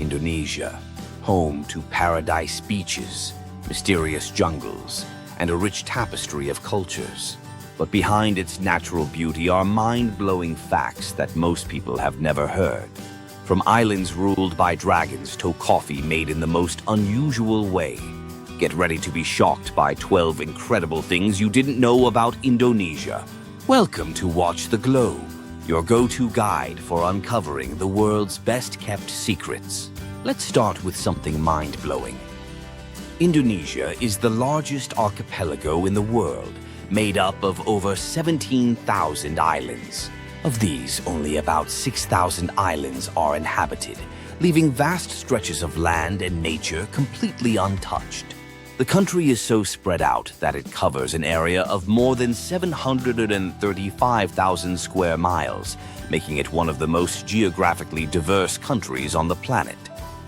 Indonesia, home to paradise beaches, mysterious jungles, and a rich tapestry of cultures. But behind its natural beauty are mind-blowing facts that most people have never heard. From islands ruled by dragons to coffee made in the most unusual way. Get ready to be shocked by 12 incredible things you didn't know about Indonesia. Welcome to Watch the Globe, your go-to guide for uncovering the world's best-kept secrets. Let's start with something mind-blowing. Indonesia is the largest archipelago in the world, made up of over 17,000 islands. Of these, only about 6,000 islands are inhabited, leaving vast stretches of land and nature completely untouched. The country is so spread out that it covers an area of more than 735,000 square miles, making it one of the most geographically diverse countries on the planet.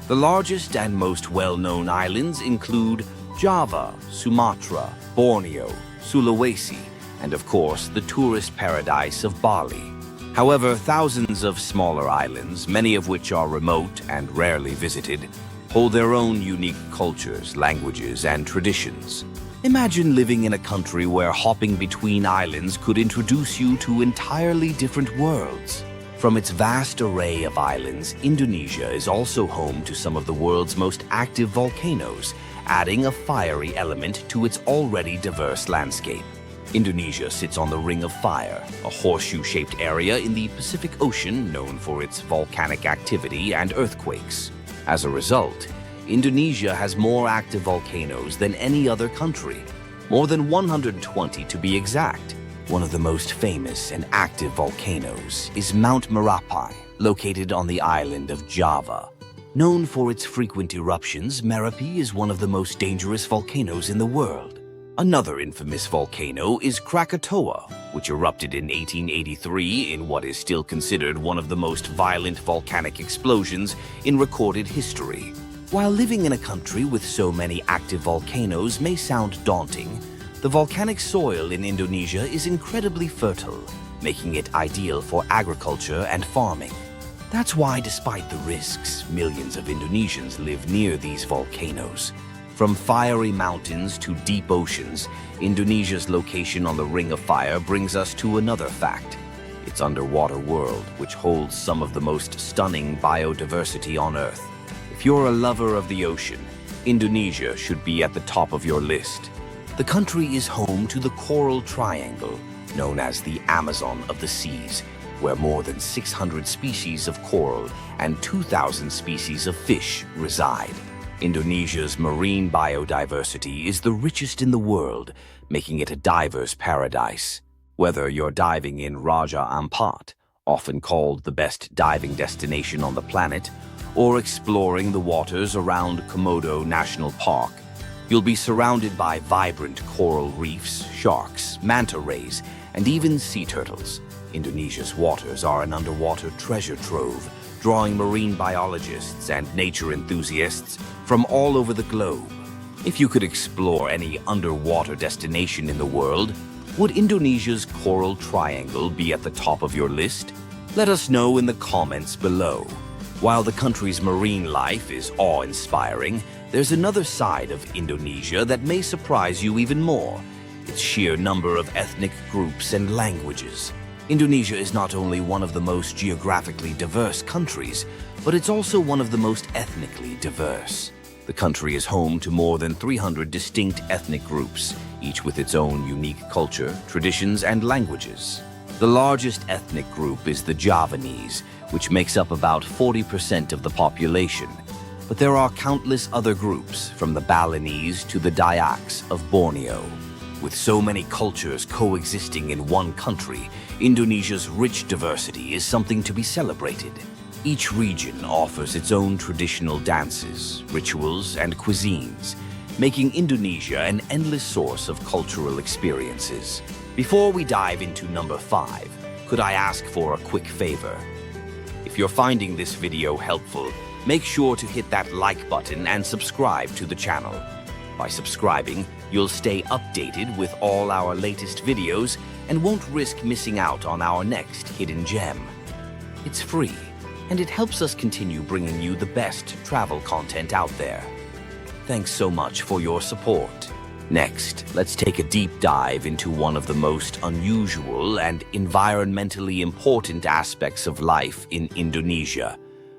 The largest and most well-known islands include Java, Sumatra, Borneo, Sulawesi, and of course the tourist paradise of Bali. However, thousands of smaller islands, many of which are remote and rarely visited, hold their own unique cultures, languages, and traditions. Imagine living in a country where hopping between islands could introduce you to entirely different worlds. From its vast array of islands, Indonesia is also home to some of the world's most active volcanoes, adding a fiery element to its already diverse landscape. Indonesia sits on the Ring of Fire, a horseshoe-shaped area in the Pacific Ocean known for its volcanic activity and earthquakes. As a result, Indonesia has more active volcanoes than any other country, more than 120 to be exact. One of the most famous and active volcanoes is Mount Merapi, located on the island of Java. Known for its frequent eruptions, Merapi is one of the most dangerous volcanoes in the world. Another infamous volcano is Krakatoa, which erupted in 1883 in what is still considered one of the most violent volcanic explosions in recorded history. While living in a country with so many active volcanoes may sound daunting, the volcanic soil in Indonesia is incredibly fertile, making it ideal for agriculture and farming. That's why, despite the risks, millions of Indonesians live near these volcanoes. From fiery mountains to deep oceans, Indonesia's location on the Ring of Fire brings us to another fact: its underwater world, which holds some of the most stunning biodiversity on Earth. If you're a lover of the ocean, Indonesia should be at the top of your list. The country is home to the Coral Triangle, known as the Amazon of the seas, where more than 600 species of coral and 2,000 species of fish reside. Indonesia's marine biodiversity is the richest in the world, making it a diver's paradise. Whether you're diving in Raja Ampat, often called the best diving destination on the planet, or exploring the waters around Komodo National Park, you'll be surrounded by vibrant coral reefs, sharks, manta rays, and even sea turtles. Indonesia's waters are an underwater treasure trove, drawing marine biologists and nature enthusiasts from all over the globe. If you could explore any underwater destination in the world, would Indonesia's Coral Triangle be at the top of your list? Let us know in the comments below. While the country's marine life is awe-inspiring, there's another side of Indonesia that may surprise you even more: its sheer number of ethnic groups and languages. Indonesia is not only one of the most geographically diverse countries, but it's also one of the most ethnically diverse. The country is home to more than 300 distinct ethnic groups, each with its own unique culture, traditions, and languages. The largest ethnic group is the Javanese, which makes up about 40% of the population. But there are countless other groups, from the Balinese to the Dayaks of Borneo. With so many cultures coexisting in one country, Indonesia's rich diversity is something to be celebrated. Each region offers its own traditional dances, rituals, and cuisines, making Indonesia an endless source of cultural experiences. Before we dive into number 5, could I ask for a quick favor? If you're finding this video helpful, make sure to hit that like button and subscribe to the channel. By subscribing, you'll stay updated with all our latest videos and won't risk missing out on our next hidden gem. It's free, and it helps us continue bringing you the best travel content out there. Thanks so much for your support. Next, let's take a deep dive into one of the most unusual and environmentally important aspects of life in Indonesia,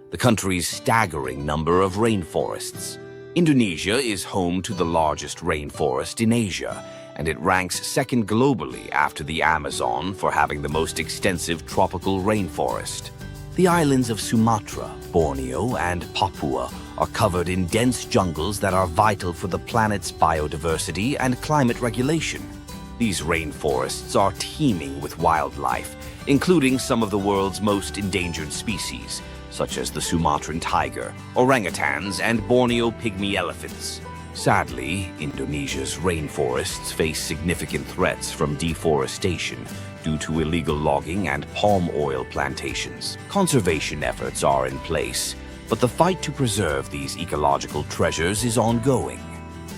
the country's staggering number of rainforests. Indonesia is home to the largest rainforest in Asia, and it ranks second globally after the Amazon for having the most extensive tropical rainforest. The islands of Sumatra, Borneo, and Papua are covered in dense jungles that are vital for the planet's biodiversity and climate regulation. These rainforests are teeming with wildlife, including some of the world's most endangered species, such as the Sumatran tiger, orangutans, and Borneo pygmy elephants. Sadly, Indonesia's rainforests face significant threats from deforestation due to illegal logging and palm oil plantations. Conservation efforts are in place, but the fight to preserve these ecological treasures is ongoing.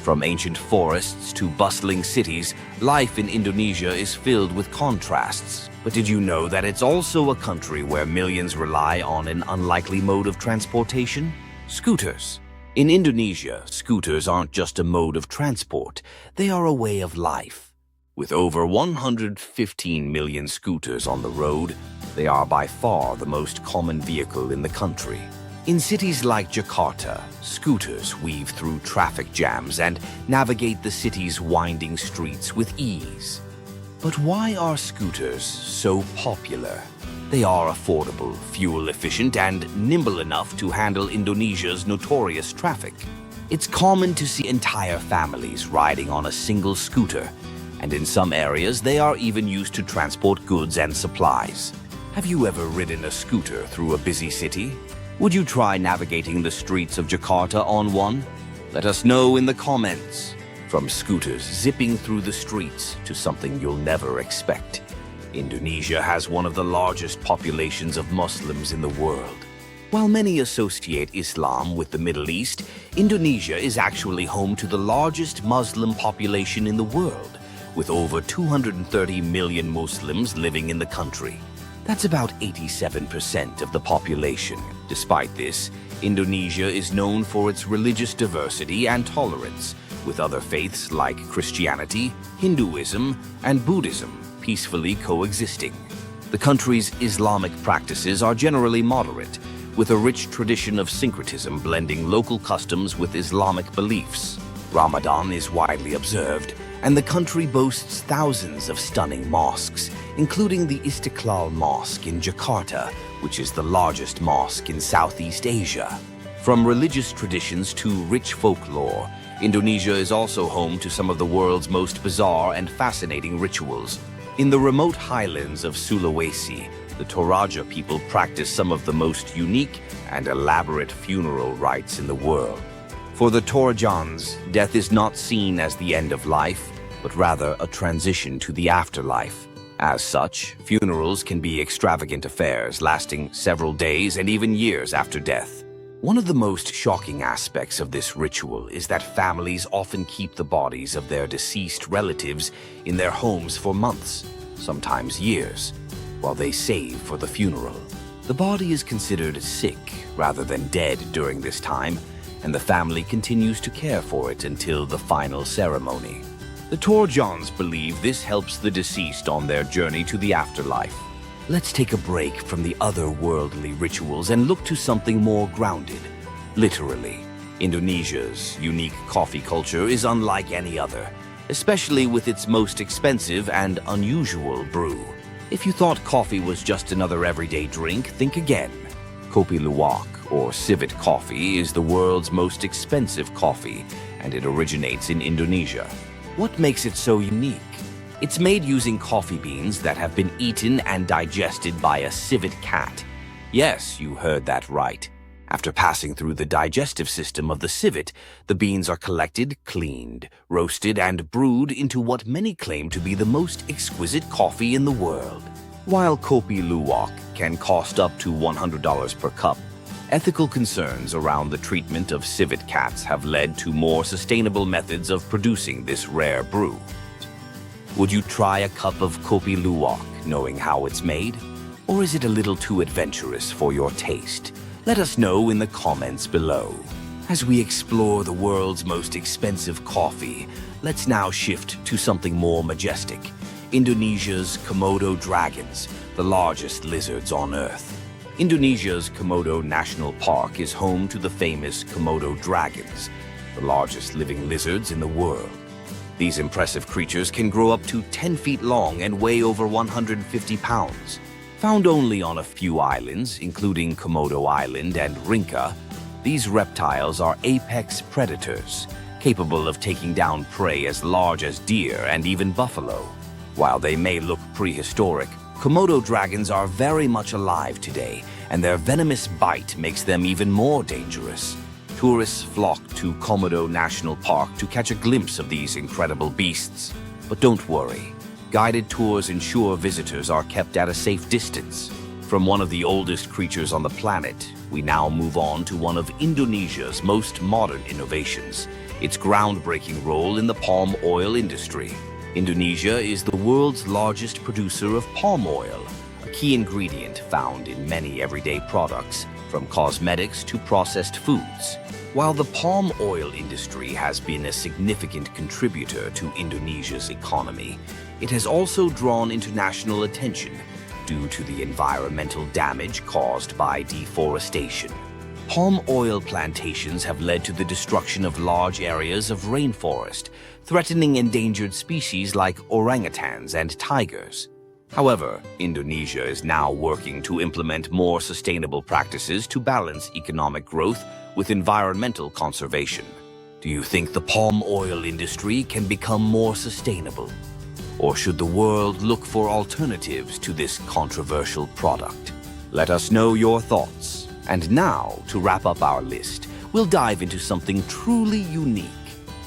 From ancient forests to bustling cities, life in Indonesia is filled with contrasts. But did you know that it's also a country where millions rely on an unlikely mode of transportation? Scooters. In Indonesia, scooters aren't just a mode of transport, they are a way of life. With over 115 million scooters on the road, they are by far the most common vehicle in the country. In cities like Jakarta, scooters weave through traffic jams and navigate the city's winding streets with ease. But why are scooters so popular? They are affordable, fuel-efficient, and nimble enough to handle Indonesia's notorious traffic. It's common to see entire families riding on a single scooter, and in some areas they are even used to transport goods and supplies. Have you ever ridden a scooter through a busy city? Would you try navigating the streets of Jakarta on one? Let us know in the comments. From scooters zipping through the streets to something you'll never expect, Indonesia has one of the largest populations of Muslims in the world. While many associate Islam with the Middle East, Indonesia is actually home to the largest Muslim population in the world, with over 230 million Muslims living in the country. That's about 87% of the population. Despite this, Indonesia is known for its religious diversity and tolerance, with other faiths like Christianity, Hinduism, and Buddhism peacefully coexisting. The country's Islamic practices are generally moderate, with a rich tradition of syncretism blending local customs with Islamic beliefs. Ramadan is widely observed, and the country boasts thousands of stunning mosques, including the Istiqlal Mosque in Jakarta, which is the largest mosque in Southeast Asia. From religious traditions to rich folklore, Indonesia is also home to some of the world's most bizarre and fascinating rituals. In the remote highlands of Sulawesi, the Toraja people practice some of the most unique and elaborate funeral rites in the world. For the Torajans, death is not seen as the end of life, but rather a transition to the afterlife. As such, funerals can be extravagant affairs lasting several days and even years after death. One of the most shocking aspects of this ritual is that families often keep the bodies of their deceased relatives in their homes for months, sometimes years, while they save for the funeral. The body is considered sick rather than dead during this time, and the family continues to care for it until the final ceremony. The Torjans believe this helps the deceased on their journey to the afterlife. Let's take a break from the otherworldly rituals and look to something more grounded. Literally, Indonesia's unique coffee culture is unlike any other, especially with its most expensive and unusual brew. If you thought coffee was just another everyday drink, think again. Kopi Luwak, or civet coffee, is the world's most expensive coffee, and it originates in Indonesia. What makes it so unique? It's made using coffee beans that have been eaten and digested by a civet cat. Yes, you heard that right. After passing through the digestive system of the civet, the beans are collected, cleaned, roasted, and brewed into what many claim to be the most exquisite coffee in the world. While Kopi Luwak can cost up to $100 per cup, ethical concerns around the treatment of civet cats have led to more sustainable methods of producing this rare brew. Would you try a cup of Kopi Luwak knowing how it's made? Or is it a little too adventurous for your taste? Let us know in the comments below. As we explore the world's most expensive coffee, let's now shift to something more majestic. Indonesia's Komodo dragons, the largest lizards on Earth. Indonesia's Komodo National Park is home to the famous Komodo dragons, the largest living lizards in the world. These impressive creatures can grow up to 10 feet long and weigh over 150 pounds. Found only on a few islands, including Komodo Island and Rinca, these reptiles are apex predators, capable of taking down prey as large as deer and even buffalo. While they may look prehistoric, Komodo dragons are very much alive today, and their venomous bite makes them even more dangerous. Tourists flock to Komodo National Park to catch a glimpse of these incredible beasts. But don't worry, guided tours ensure visitors are kept at a safe distance. From one of the oldest creatures on the planet, we now move on to one of Indonesia's most modern innovations, its groundbreaking role in the palm oil industry. Indonesia is the world's largest producer of palm oil, a key ingredient found in many everyday products, from cosmetics to processed foods. While the palm oil industry has been a significant contributor to Indonesia's economy, it has also drawn international attention due to the environmental damage caused by deforestation. Palm oil plantations have led to the destruction of large areas of rainforest, threatening endangered species like orangutans and tigers. However, Indonesia is now working to implement more sustainable practices to balance economic growth with environmental conservation. Do you think the palm oil industry can become more sustainable? Or should the world look for alternatives to this controversial product? Let us know your thoughts. And now, to wrap up our list, we'll dive into something truly unique.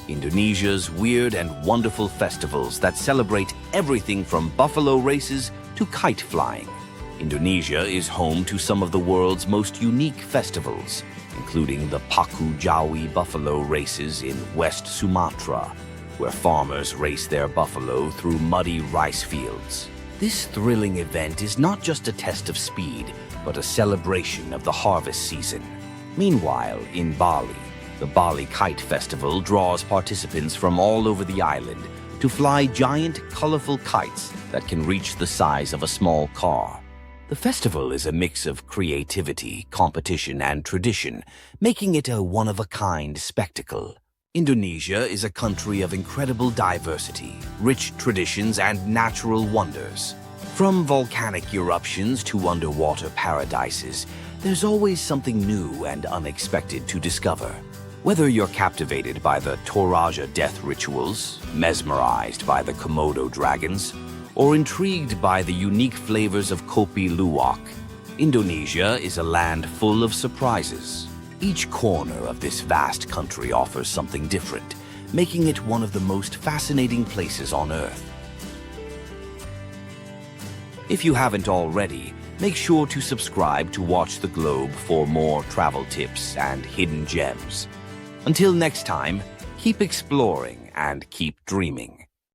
Indonesia's weird and wonderful festivals that celebrate everything from buffalo races to kite flying. Indonesia is home to some of the world's most unique festivals, including the Paku Jawi buffalo races in West Sumatra, where farmers race their buffalo through muddy rice fields. This thrilling event is not just a test of speed, but a celebration of the harvest season. Meanwhile, in Bali, the Bali Kite Festival draws participants from all over the island to fly giant, colorful kites that can reach the size of a small car. The festival is a mix of creativity, competition, and tradition, making it a one-of-a-kind spectacle. Indonesia is a country of incredible diversity, rich traditions, and natural wonders. From volcanic eruptions to underwater paradises, there's always something new and unexpected to discover. Whether you're captivated by the Toraja death rituals, mesmerized by the Komodo dragons, or intrigued by the unique flavors of Kopi Luwak, Indonesia is a land full of surprises. Each corner of this vast country offers something different, making it one of the most fascinating places on Earth. If you haven't already, make sure to subscribe to Watch the Globe for more travel tips and hidden gems. Until next time, keep exploring and keep dreaming.